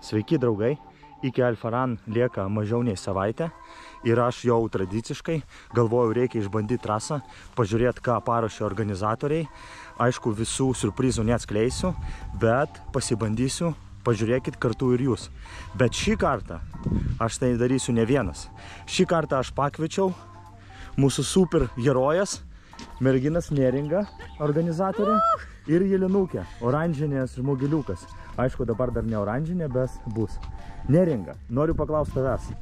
Sveiki draugai, iki Alfaran lieka mažiau nei savaitę ir aš jau tradiciškai galvoju, reikia išbandyti trasą, pažiūrėti, ką paruošė organizatoriai. Aišku, visų surprizų neatskleisiu, bet pasibandysiu, pažiūrėkit kartu ir jūs. Bet šį kartą aš tai darysiu ne vienas. Šį kartą aš pakviečiau mūsų super herojas, merginas Neringa, organizatorė, ir Jelinukė, oranžinės žmogeliukas. Aišku, dabar dar ne oranžinė, bet bus. Neringa, noriu paklausti tavęs.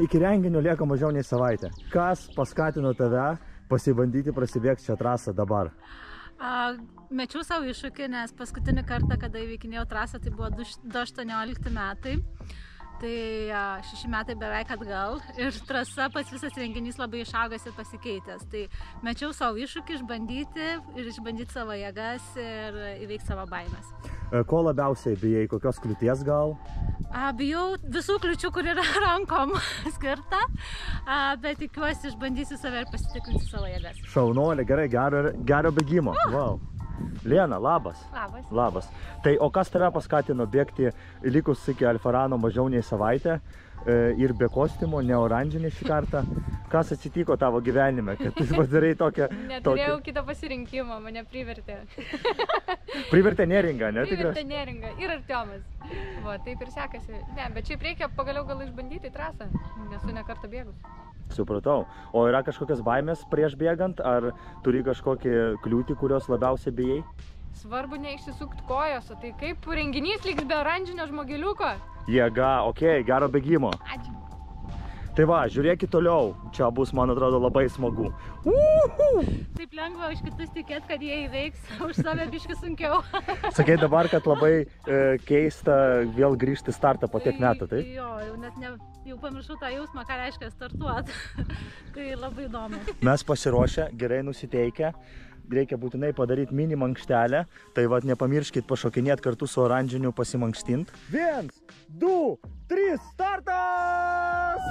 Iki renginio lieka mažiau nei savaitę. Kas paskatino tave pasibandyti prasibėgti šią trasą dabar? Mečiau savo iššūkį, nes paskutinį kartą, kada įveikinėjau trasą, tai buvo 2018 metai. Tai 6 metai beveik atgal ir trasa, pats visas renginys labai išaugęs ir pasikeitęs. Tai mečiau savo iššūkį išbandyti savo jėgas ir įveikti savo baimės. Ko labiausiai bijai? Kokios kliūties gal? Bijau visų kliūčių, kur yra rankom skirta, bet tikiuosi išbandysiu save ir pasitikrinti savo jėgas. Šaunuolė, gerai, gero bėgimo. Wow. Lena, labas. Labas. Labas. Tai o kas tave paskatino bėgti likus iki Alfarano mažiau nei savaitę ir be kostiumo, ne oranžinė šį kartą? Kas atsitiko tavo gyvenime, kad tu padarai tokią... Neturėjau kito pasirinkimo, mane privertė. Privertė Neringa, ne? Privertė Neringa ir Artiomas. Va, taip ir sekasi. Ne, bet šiaip reikia pagaliau gal išbandyti trasą, nesu ne kartą bėgus. Supratau. O yra kažkokios baimės prieš bėgant, ar turi kažkokį kliūtį, kurios labiausiai bijai? Svarbu neišsisukti kojos, o tai kaip renginys liks be oranžinio žmogeliuko? Jėga, okei, gero bėgimo. Ačiū. Tai va, žiūrėkit toliau, čia bus, man atrodo, labai smagu. Taip lengva už kitus tikėti, kad jie įveiks, už save biškį sunkiau. Sakai dabar, kad labai keista vėl grįžti startą po tiek metų, taip? Jo, jau pamiršau tą jausmą, ką reiškia startuoti. Tai labai įdomu. Mes pasiruošę, gerai nusiteikę. Reikia būtinai padaryti mini mankštelę, tai vat nepamirškit pašokinėti kartu su oranžiniu pasimankštint. 1, 2, 3, startas!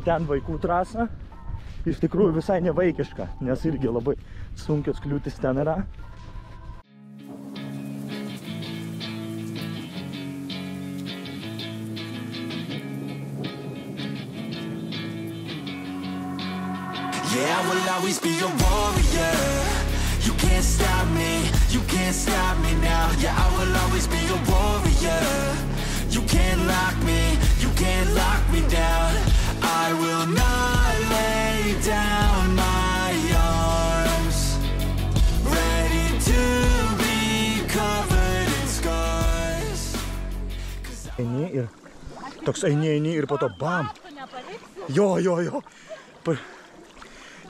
Ten vaikų trasa, iš tikrųjų visai nevaikiška, nes irgi labai sunkios kliūtis ten yra. Yeah, I will always be a warrior. You can't stop me now. Yeah, I will always be a warrior. You can't lock me down. I will not lay down my arms. Ready to be covered in scars. Eini ir po to bam. Jo.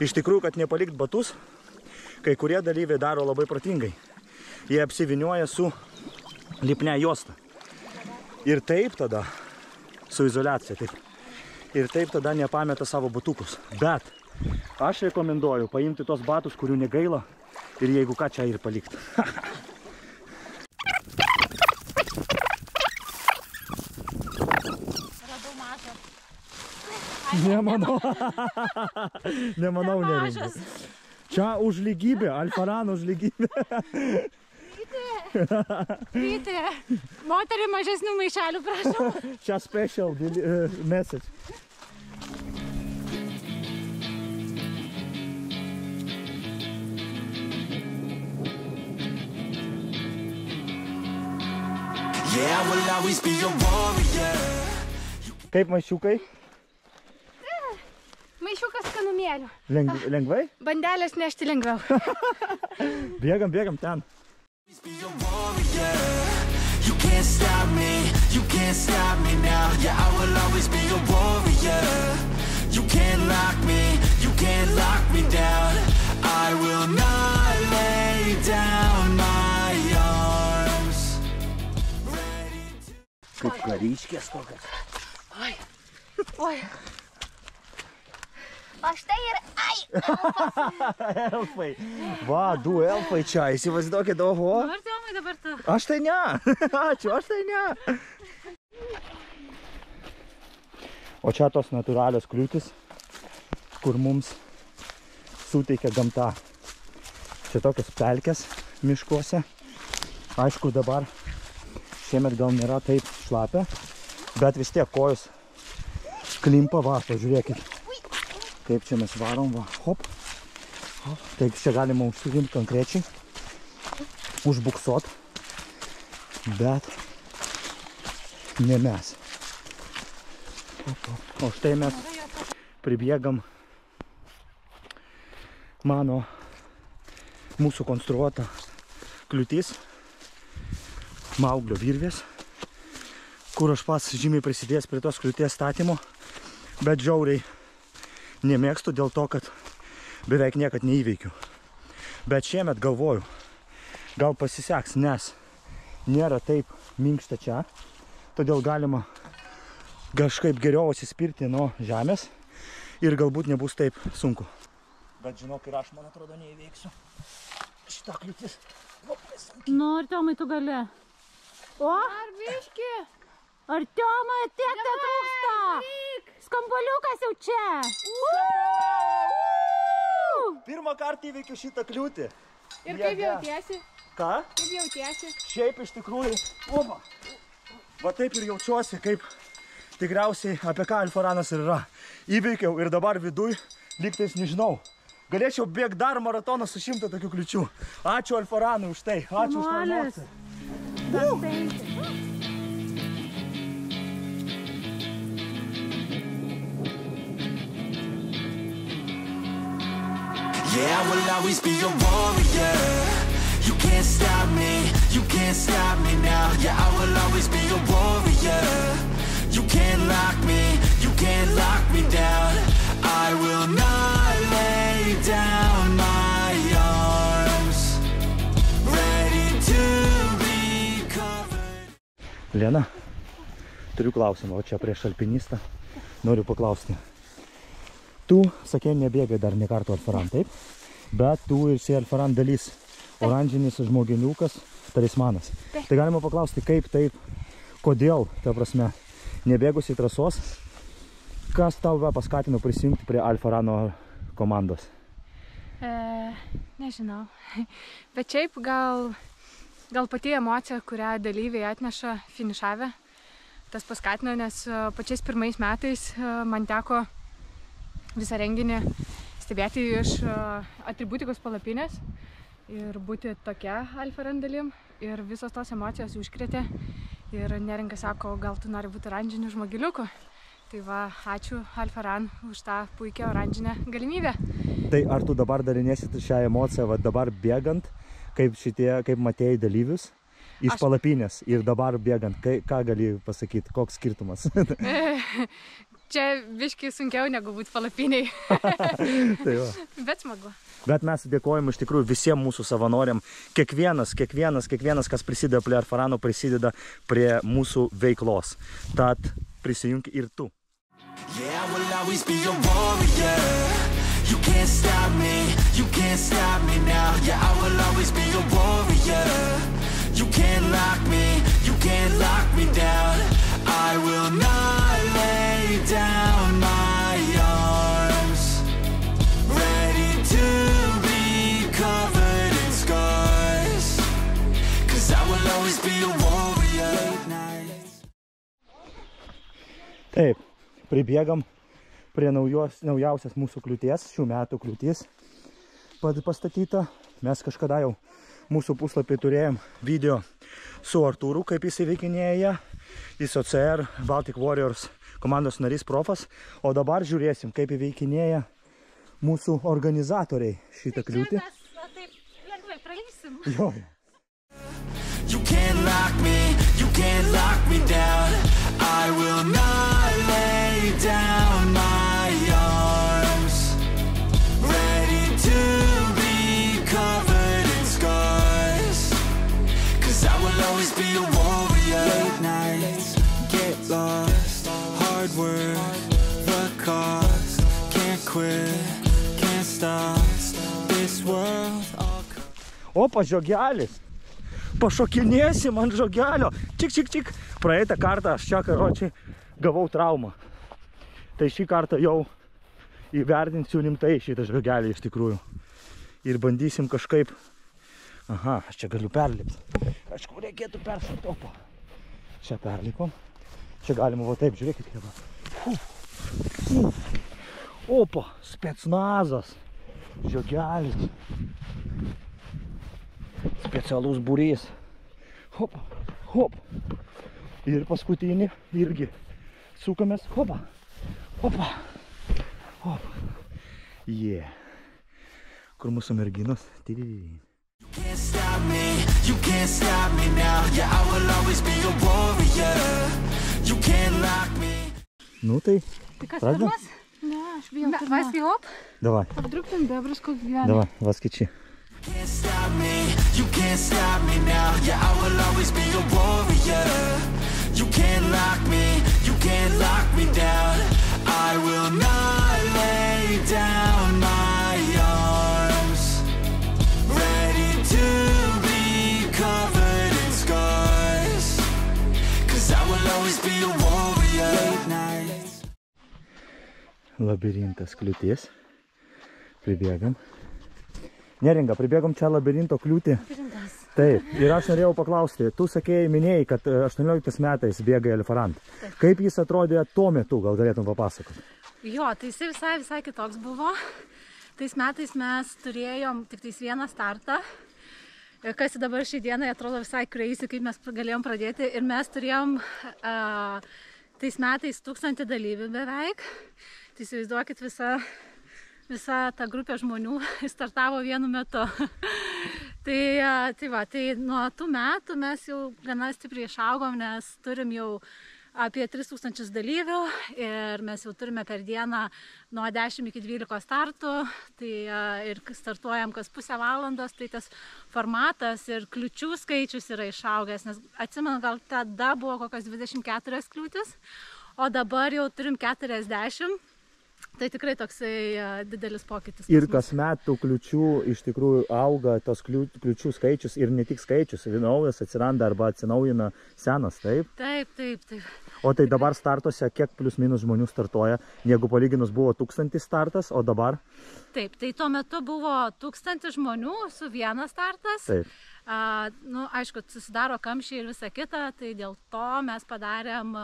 Iš tikrųjų, kad nepalikt batus, kai kurie dalyviai daro labai protingai. Jie apsivinioja su lipnia juosta. Ir taip tada, su izoliacija, taip. Ir taip tada nepameta savo batukus. Bet aš rekomenduoju paimti tos batus, kurių negaila, ir jeigu ką, čia ir palikti. Radau mažą. Nemanau, Neringa. Čia už lygybę, Alfaran už lygybę. Ryti, moterį mažesnių maišelių, prašau. Čia special message. Yeah, I will always be a warrior. Kaip maišiukai? Maišiukas skanumėlių. Lengvai? Bandelės nešti lengviau. Bėgam ten. Be a warrior. You can't stop me now. Yeah, I will always be a warrior. You can't lock me down. I will not lay down my arms. Kaip kariškės tokias. Oi. O štai ir Elfai. Va, 2 elfai čia, įsivaizduokit, oho. Artiomai dabar tu. Aš tai ne. Ačiū, aš tai ne. O čia tos natūralios kliūtis, kur mums suteikia gamta. Čia tokios pelkės miškuose. Aišku, dabar šiemet gal nėra taip šlapia, bet vis tiek kojus klimpa, va, pažiūrėkit, kaip čia mes varom, va, hop. Taip, čia galima užsirinti konkrečiai, užbuksuot, bet ne mes. O štai mes pribėgam mūsų konstruota kliūtis, Mauglio virvės, kur aš pats žymiai prisidėjęs prie tos kliūties statymo, bet žiauriai nemėgstu dėl to, kad beveik niekad neįveikiu. Bet šiemet galvoju, gal pasiseks, nes nėra taip minkšta čia, todėl galima kažkaip geriau atsispirti nuo žemės ir galbūt nebus taip sunku. Bet žinok, ir aš, man atrodo, neįveiksiu šitą kliūtis. Nu, Artiomai, tu gali. O? Ar biški? Artiomai, tiek te trūksta. Skambaliukas jau čia. Pirmą kartą įveikiu šitą kliūtį. Ir kaip jautiesi? Ką? Kaip jautiesi? Šiaip iš tikrųjų, va taip ir jaučiuosi, kaip tikriausiai apie ką Alfaranas ir yra. Įveikiau ir dabar viduj lygtais nežinau. Galėčiau bėgti dar maratoną su 100 tokių kliučių. Ačiū Alfaranui už tai. Ačiū už tą emociją. Yeah, I will always be your warrior. You can't stop me, you can't stop me now. Yeah, I will always be your warrior. You can't lock me, you can't lock me down. I will not lay down my arms, ready to be covered. Lena, turiu klausimą, o čia prieš alpinistą noriu paklausti. Tu, sakė, nebėgai dar ne kartą Alfaran, taip? Bet tu ir si Alfaran dalys oranžinis žmogeniukas, talismanas. Tai galima paklausti, kaip taip, kodėl, ta prasme, nebėgusi trasos, kas tau paskatino prisijungti prie Alfarano komandos? Nežinau. Bet šiaip gal pati emocija, kurią dalyviai atneša finišavę, tas paskatino, nes pačiais pirmais metais man teko visą renginį stebėti iš atributikos palapinės ir būti tokia Alfaran dalim. Ir visos tos emocijos užkrėtė. Ir Neringa sako, gal tu nori būti oranžiniu žmogiliuku. Tai va, ačiū Alfaran už tą puikią oranžinę galimybę. Tai ar tu dabar dalinėsit šią emociją, va dabar bėgant, kaip matėjai dalyvius iš palapinės ir dabar bėgant, ką gali pasakyti, koks skirtumas? Čia biškai sunkiau negu būti palapiniai. Tai va. Bet smagu. Bet mes dėkojame iš tikrųjų visiems mūsų savanoriam. Kiekvienas, kas prisideda prie Alfarano, prisideda prie mūsų veiklos. Tad prisijunk ir tu. Yeah, I will always be your warrior. You can't stop me, you can't stop me now. Yeah, I will always be your warrior. You can't lock me, you can't lock me down. I will not lay down my arms, ready to be covered in scars, 'cause I will always be a warrior. Taip, pribėgam prie naujausias mūsų kliūties, šių metų kliūtis pastatyta. Mes kažkada jau mūsų puslapį turėjom video su Artūru, kaip jis įveikinėja. Jis OCR Baltic Warriors komandos narys profas. O dabar žiūrėsim, kaip įveikinėja mūsų organizatoriai šitą kliūtį. Taip, lengvai pralysim. Jo. You can't lock me, you can't lock me down. I will not lay down my arms, ready to be covered in scars, 'cause I will always be a warrior. Late nights, get lost, hard work, the cost, can't quit, can't stop, this world all... Opa, žiogelis. Pašokinėsim ant žiogelio. Čik. Praeitą kartą aš čia, karočiai, gavau traumą. Tai šį kartą jau įvertinsiu rimtai šitą žiogelį iš tikrųjų. Ir bandysim kažkaip... Aha, aš čia galiu perlipti. Kažkur reikėtų peršokti. Opa. Čia perlikom. Čia galima va taip, žiūrėkit. Opa, specnazas. Žiogelis. Specialus būrys. Hopa, hop. Ir paskutinį irgi. Sukamės. Hopa, hopa, hop. Yeah. Kur mūsų merginos? Can't stop me now. Yeah, I will always be a warrior. You can't lock me. Nu tai, kas pradedam? pirmas? Ne, aš bijau pirma. Vaski hop. Davai, Apdruk ten bebras, koks gyvena. davai, vaskiči. Can't stop me. You can't stop me now. Yeah, I will always be a warrior. You can't lock me. You can't lock me down. I will not lay down my arms. Ready to be covered in scars. 'Cause I will always be a warrior. Late nights. Labirintas kliūties. Pribėgam. Neringa, pribėgom čia labirinto kliūtį. Taip, ir aš norėjau paklausti, tu sakėjai, minėjai, kad 18 metais bėgai Elfarant. Kaip jis atrodė tuo metu, gal galėtum papasakoti? Jo, tai jisai visai kitoks buvo. Tais metais mes turėjom tik tais vieną startą. Kas dabar šį dieną atrodo visai crazy, kaip mes galėjom pradėti. Ir mes turėjom tais metais 1000 dalyvių beveik. Tai įsivaizduokit, visa ta grupė žmonių startavo vienu metu. Tai nuo tų metų mes jau gana stipriai išaugom, nes turim jau apie 3000 dalyvių ir mes jau turime per dieną nuo 10 iki 12 startų. Tai ir startuojam kas pusę valandos, tai tas formatas ir kliūčių skaičius yra išaugęs, nes atsimenu, gal tada buvo kokios 24 kliūtis, o dabar jau turim 40. Tai tikrai toksai didelis pokytis. Ir kasmet tų kliūčių iš tikrųjų auga, tos kliūčių skaičius ir ne tik skaičius, naujas atsiranda arba atsinaujina senas, taip? Taip. O tai dabar startuose kiek plius minus žmonių startuoja, jeigu palyginus buvo 1000 startas, o dabar? Taip, tai tuo metu buvo 1000 žmonių su vienas startas. Taip. Aišku, susidaro kamščiai ir visa kita, tai dėl to mes padarėm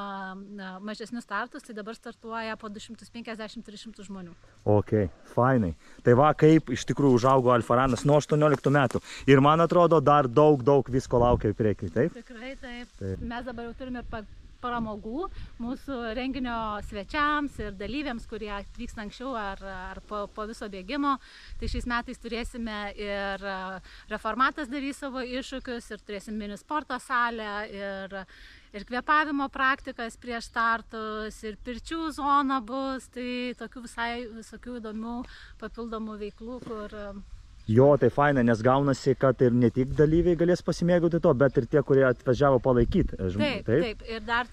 mažesnius startus, tai dabar startuoja po 250-300 žmonių. Ok, fainai. Tai va, kaip iš tikrųjų užaugo Elfaranas nuo 18 metų. Ir man atrodo, dar daug visko laukia į priekį, taip? Tikrai taip. Mes dabar jau turime ir pramogų mūsų renginio svečiams ir dalyviams, kurie atvyksta anksčiau ar po viso bėgimo. Tai šiais metais turėsime ir Reformatas darys savo iššūkius ir turėsim mini sporto salę ir kvėpavimo praktikas prieš startus ir pirčių zona bus. Tai tokių visokių įdomių papildomų veiklų, kur... Jo, tai faina, nes gaunasi, kad ir ne tik dalyviai galės pasimėgauti to, bet ir tie, kurie atvažiavo palaikyti. Taip. Ir dar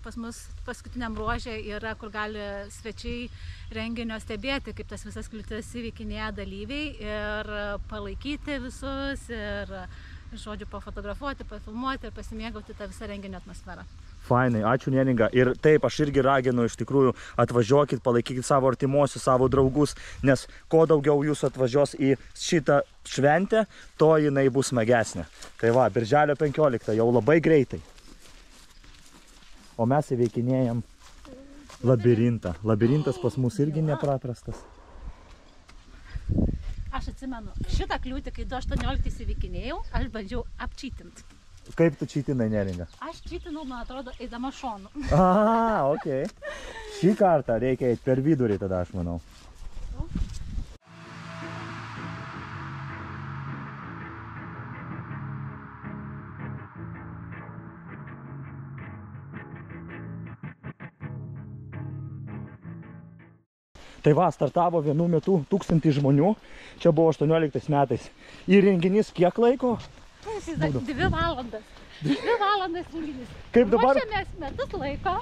pas mus paskutiniam ruože yra, kur gali svečiai renginio stebėti, kaip tas visas kliūtis įveikinėja dalyviai ir palaikyti visus ir, žodžiu, pafotografuoti, pafilmuoti ir pasimėgauti tą visą renginio atmosferą. Fainai, ačiū Neringa. Ir taip, aš irgi raginu, iš tikrųjų, atvažiuokit, palaikykit savo artimuosius, savo draugus, nes kuo daugiau jūsų atvažiuos į šitą šventę, to jinai bus smagesnė. Tai va, birželio 15, jau labai greitai. O mes įveikinėjam labirintą. Labirintas pas mus irgi nepaprastas. Aš atsimenu, šitą kliūtį, kai 2018 įveikinėjau, aš bandžiau apčytint. Kaip tu čytinai, Neringa? Aš čytinau, man atrodo, eidama šonu. Ok. Šį kartą reikia eiti per vidurį tada, aš manau. Tai va, startavo vienu metu 1000 žmonių, čia buvo 18 metais. Ir renginys kiek laiko? 2 valandas. 2 valandas renginys. Kaip dabar? Ruošiamės metus laiko.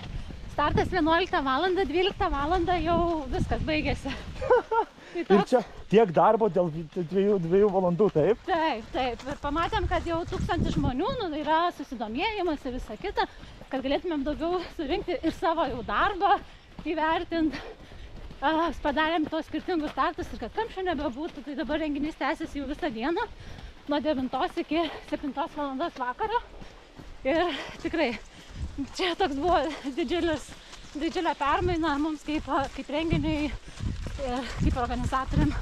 Startas 11 valandą, 12 valandą jau viskas baigėsi. Ir čia tiek darbo dėl 2 valandų, taip? Taip. Ir pamatėm, kad jau 1000 žmonių, yra susidomėjimas ir visa kita, kad galėtumėm daugiau surinkti ir savo jau darbą įvertinti. Padarėm tos skirtingus startus ir kad kamščio nebebūtų, tai dabar renginys tęsiasi jau visą dieną. nuo 9 iki 7 valandos vakaro. Ir tikrai, čia toks buvo didžiulė permaina mums kaip renginiui ir kaip organizatoriam.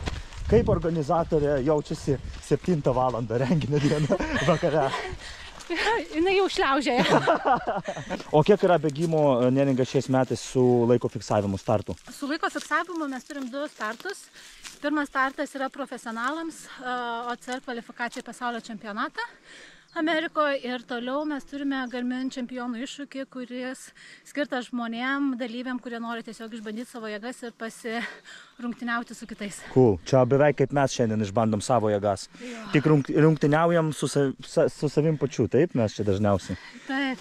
Kaip organizatorė jaučiasi 7 valandą renginio dieną vakare? Jinai jau šliaužėja. O kiek yra bėgimo Neringa šiais metais su laiko fiksavimu startų? Su laiko fiksavimu mes turim 2 startus. Pirmas startas yra profesionalams, OCR kvalifikacijai pasaulio čempionatą Amerikoje. Ir toliau mes turime Garmin čempionų iššūkį, kuris skirtas žmonėm, dalyviam, kurie nori tiesiog išbandyti savo jėgas ir pasirungtyniauti su kitais. Cool. Čia beveik kaip mes šiandien išbandom savo jėgas. Jo. Tik rungtyniaujam su savim pačiu, taip mes čia dažniausiai?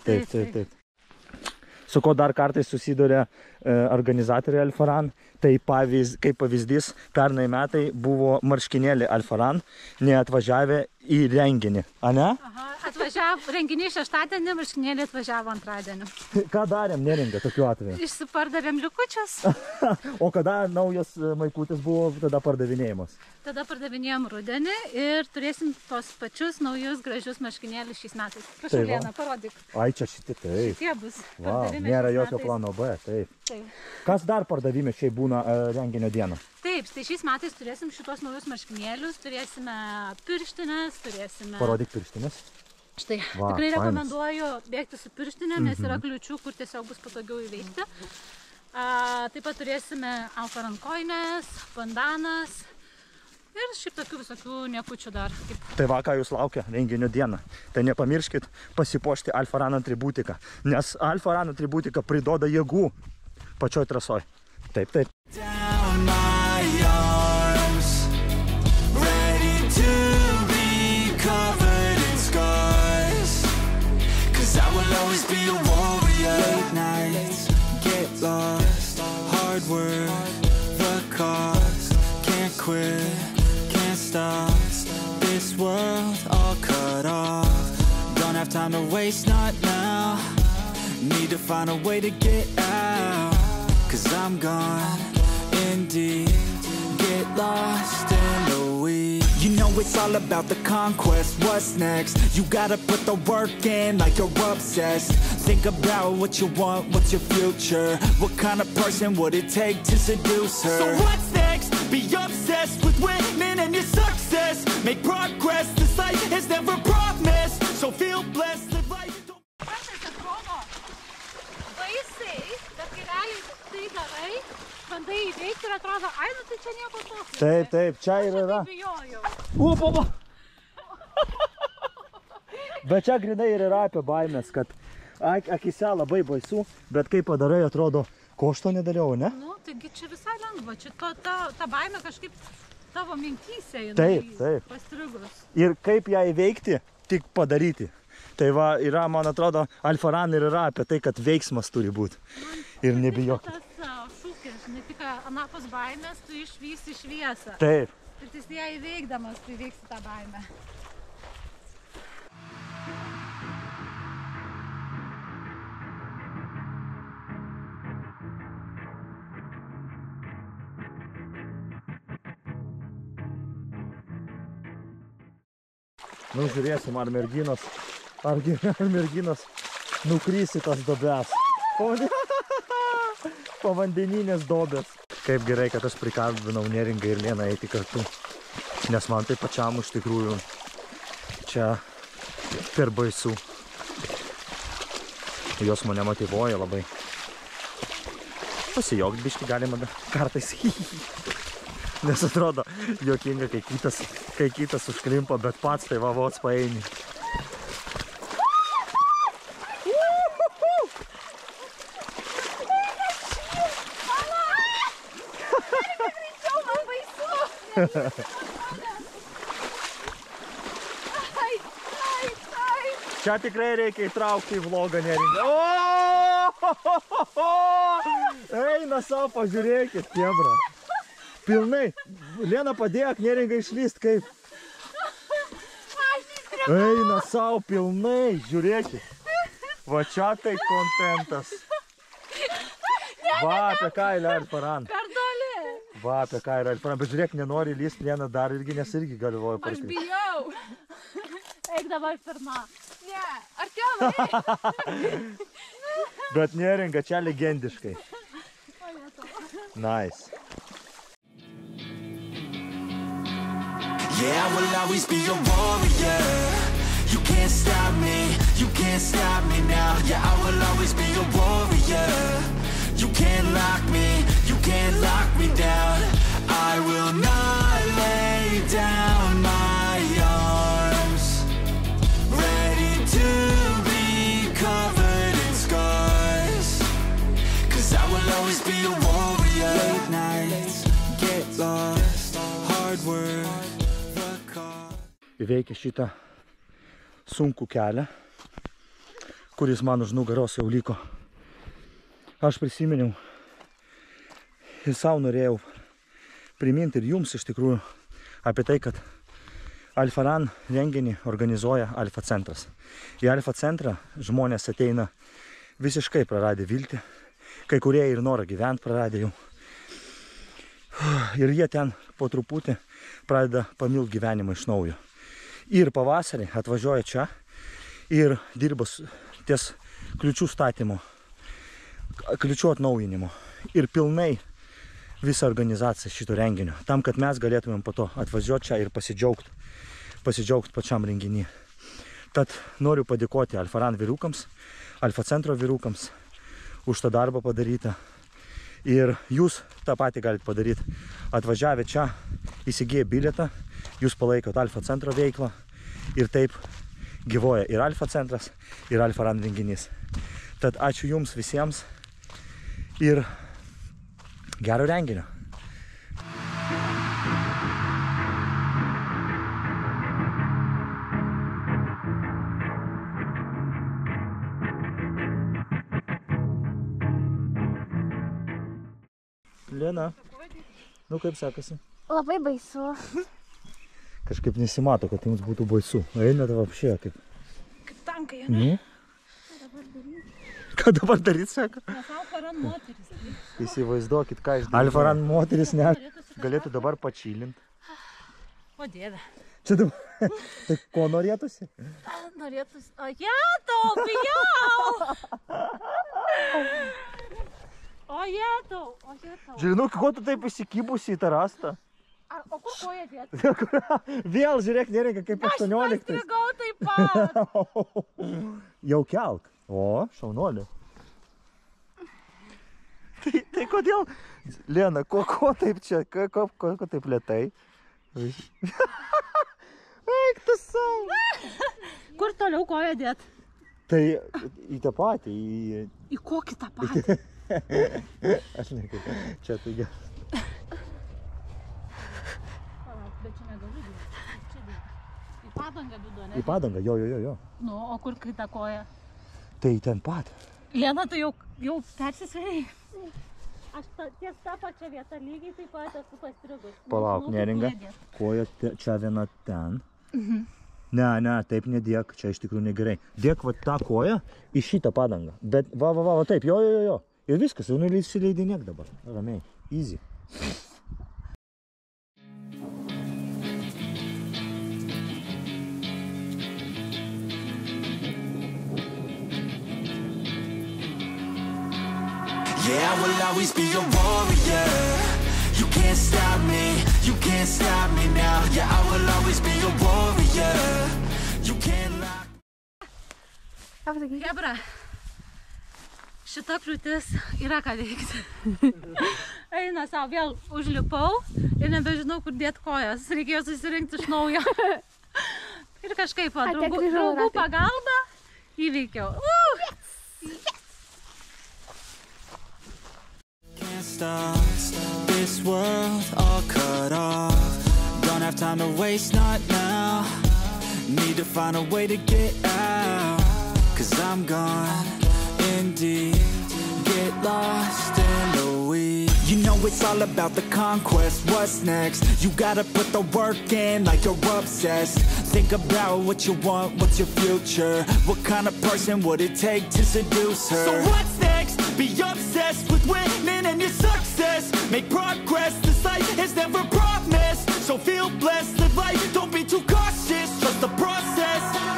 Taip. Su ko dar kartais susiduria organizatoriai Alfaran, tai kaip pavyzdys, pernai metai buvo marškinėlį Alfaran, neatvažiavę į renginį, ane? Aha, atvažiavo renginį šeštadienį, marškinėlį atvažiavo antradienį. Ką darėm Neringa tokiu atveju? Išsipardavėm likučius. O kada naujas maikutis buvo tada pardavinėjimas? Tada pardavinėjom rudenį ir turėsim tos pačius naujus gražius marškinėlius šiais metais. Prašau, Lena, parodyk. Ai, čia šitie, taip. Šitie bus pardavime. Nėra jokio plano B, taip. Kas dar pardavime šiai būna renginio dieną? Taip, tai šiais metais turėsim šitos naujus marškinėlius, turėsime pirštinės, turėsime... Parodyk pirštinės. Štai, tikrai rekomenduoju bėgti su pirštinėm, nes yra kliučių, kur tiesiog bus patogiau įveikti. Taip pat turėsime Alfaran kojines, bandanas ir šiaip tokių visokių niekučių dar. Tai va, ką jūs laukia renginio dieną, tai nepamirškit pasipuošti Alfaran atributiką, nes Alfaran atributika priduoda jėgų pačioj trasoj. Taip. Down my arms, ready to be covered in scars, 'cause I will always be a warrior. Late nights, get lost, hard work, the cost, can't quit, can't stop, this world all cut off, don't have time to waste, not now, need to find a way to get out, 'cause I'm gone in deep, get lost in the weeds. You know it's all about the conquest, what's next? You gotta put the work in like you're obsessed. Think about what you want, what's your future? What kind of person would it take to seduce her? So what's next? Be obsessed with winning and your success. Make progress, this life is never promised. So feel blessed, live life. Bandai įveikti ir atrodo, ai, nu tai čia nieko tokio. Taip, čia ir yra. Aš bijojau. Upa! Bet čia grinai ir yra apie baimės, kad akise labai baisu, bet kai padarai, atrodo, ko aš to nedariau, ne? Nu, taigi čia visai lengva, čia ta baimė kažkaip tavo mintyse pastrigus. Ir kaip ją įveikti, tik padaryti. Tai va, yra, man atrodo, Alfaran ir yra apie tai, kad veiksmas turi būti. Ir nebijokit. Ne tik anapus baimės, tu išvysi šviesą. Taip. Ir ties ją įveikdamas, tu įveiksi tą baimę. Nu, žiūrėsim, ar merginos nukrys į tas dobes. Povandeninės dobės. Kaip gerai, kad aš prikalbinau Neringą ir Leną eiti kartu. Nes man tai pačiam iš tikrųjų čia per baisu. Jos mane motyvuoja labai. Pasijokt biškį galima kartais. Nes atrodo juokinga, kai kitas užklimpa, bet pats tai vos paeini. Čia tikrai reikia įtraukti į vlogą Neringą. Eina savo, pažiūrėkit, kebra. Pilnai. Lena, padėk Neringą išlyst kaip. Eina savo, pilnai, žiūrėkit. Va čia tai kontentas. Va, apie ką yra Alfaran. Va, apie ką yra Alfaran. Bet žiūrėk, nenori lyst, Lena dar irgi, nes irgi galvoju. Aš bijau. Eik dabar pirma. Ne, Artiomai. Bet Neringa čia legendiškai. Nice. Yeah, I will always be your warrior. You can't stop me, you can't stop me now. Yeah, I will always be your warrior. You can't lock me, you can't lock me down. I will not lay down my arms, ready to be covered in scars. Cause I will always be your warrior. Late nights, get lost, hard work, the cost. Įveikia šitą sunkų kelią, kuris man už nugaros jau liko. Aš prisiminiau ir savo norėjau priminti ir jums iš tikrųjų apie tai, kad Alfa Run renginį organizuoja Alfa centras. Į Alfa centrą žmonės ateina visiškai praradę viltį, kai kurie ir norą gyventi praradę jau. Ir jie ten po truputį pradeda pamilt gyvenimą iš naujo. Ir pavasarį atvažiuoja čia ir dirba ties kliučių statymo, kliučių atnaujinimo ir pilnai visą organizaciją šito renginio, tam, kad mes galėtumėm po to atvažiuoti čia ir pasidžiaugti pačiam renginį. Tad noriu padėkoti Alfa Run vyrukams, Alfa centro vyrukams už tą darbą padarytą. Ir jūs tą patį galite padaryti. Atvažiavę čia, įsigiję bilietą, jūs palaikot Alfa centro veiklą ir taip gyvoja ir Alfa centras, ir Alfa Run renginys. Tad ačiū jums visiems ir gero renginio. Lena, nu kaip sekasi? Labai baisu. Kažkaip nesimato, kad jums būtų baisu. Eina tavo apšė, kaip... Kaip tankai, ne? Ką dabar daryt, sako? Nes Alfa Run moteris. Įsivaizduokit, ką iš... Alfa Run moteris ne... Galėtų dabar pačylint. O dieve. Čia dabar... Tai ko norėtųsi? Norėtųsi... O jetau, bijau! O jetau. Žinau, ko tu taip įsikibusi į tą rastą? O kur koja dėti? Vėl, žiūrėk, Neringa, kaip 18. Aš pastrigau taip pat. Jau kelk. O, šaunuolė. Tai kodėl? Lena, ko taip čia? Ko taip lėtai? Eik tu savo. Kur toliau koja dėt? Tai į tą patį. Į kokį tą patį? Aš nekai. Čia tai gerai. Bet čia negaliu dėti. Čia dėti. Į padangą dudu, ne? Į padangą, jo. Nu, o kur kita koja? Tai ten pat. Lena, tu jau persisveriai. Aš ties tą pačią vietą lygiai taip pat esu pastrigus. Palauk, Neringa. Koja čia viena ten. Ne, taip nedėk, čia iš tikrųjų negerai. Dėk va tą koją į šitą padangą. Bet va, taip, jo. Ir viskas, jau nusileidinėk dabar. Ramiai, easy. Yeah, I will always be your warrior. You can't stop me, you can't stop me now. Yeah, I will always be your warrior. You can't lock. Hebra, šita kliūtis yra ką veikti. Eina savo, vėl užlipau ir nebežinau, kur dėti kojas. Reikėjo susirinkti iš naujo. Ir kažkaip draugų pagalba įveikiau. Can't stop this world all cut off. Don't have time to waste, not now. Need to find a way to get out. Cause I'm gone in deep. Get lost in the weeds. You know it's all about the conquest. What's next? You gotta put the work in like you're obsessed. Think about what you want, what's your future? What kind of person would it take to seduce her? So what's next? Be obsessed with winning and your success. Make progress, this life is never promised. So feel blessed, live life, don't be too cautious. Trust the process.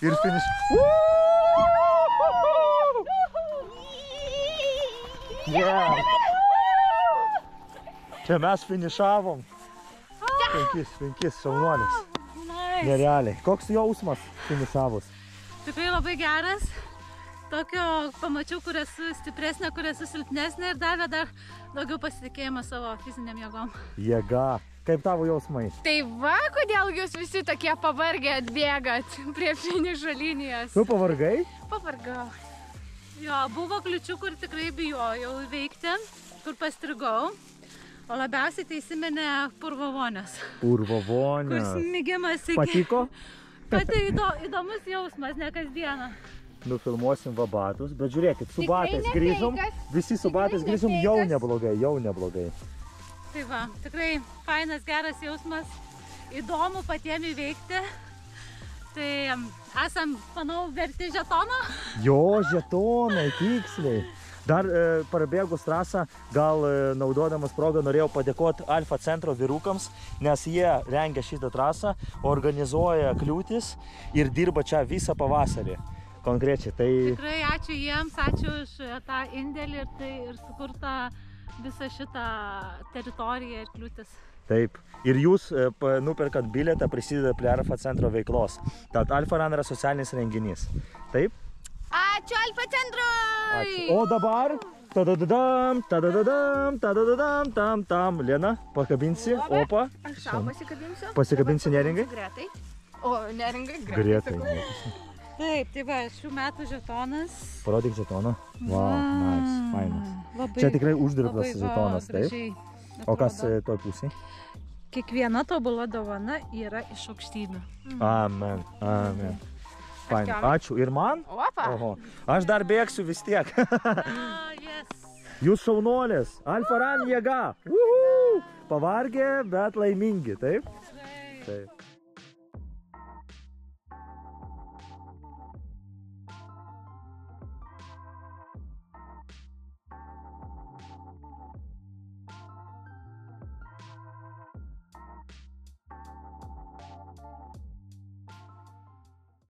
ir finiš. Yeah. Čia mes finišavom. 5 šaunuolis. Nerealiai. Koks jausmas finišavus? Tikrai labai geras. Tokio pamačiau, kur esu stipresnė, kur esu silpnesnė ir davė dar daugiau pasitikėjimo savo fiziniam jėgom. Jėga. Kaip tavo jausmai? Tai va, kodėl jūs visi tokie pavargę atbėgat prie finišo linijos? Tu pavargai? Pavargau. Jo, buvo kliučių, kur tikrai bijojau įveikti, kur pastrigau. O labiausiai tai įsiminė purvavonės. Purvavonės. Kur smigimas iki... Patiko? Pati įdomus jausmas, ne kasdieną. Nufilmuosim va batus, bet žiūrėkit, su batais grįžom, visi su batais grįžom, jau neblogai. Tai va, tikrai fainas, geras jausmas, įdomu patiems įveikti. Tai esam, manau, verti žetono. Jo, žetonai, tiksliai. Dar prabėgus trasą, gal naudodamas progą norėjau padėkoti Alfa centro vyrukams, nes jie rengia šitą trasą, organizuoja kliūtis ir dirba čia visą pavasarį. Konkrečiai. Tai... Tikrai ačiū jiems, ačiū už tą indėlį ir sukurtą visą šitą teritoriją ir kliūtis. Taip. Ir jūs nuperkat bilietą, prisideda prie Alfa centro veiklos. Tad Alfa Run yra socialinis renginys. Taip? Ačiū Alfa centrui! Ačiū. O dabar... Tadadadam, tadadadam, tadadadam, tam, tam. Lena, pakabinsi. Opa. Aš sau pasikabinsiu. Pasikabinsi neringai? Gretai. O, neringai Gretai. Taip, tai va, šių metų žetonas. Parodyk žetoną. Wow, nice, fainas. Labai, čia tikrai uždirbtas žetonas, taip? O kas toj pusėj? Kiekviena tobula dovana yra iš aukštybių. Amen, amen. Fain. Ačiū. Ir man? Opa. Oho. Aš dar bėgsiu vis tiek. Yes. Jūs šaunuolės. Alfa Run jėga. Pavargę, bet laimingi, taip? Taip. Taip.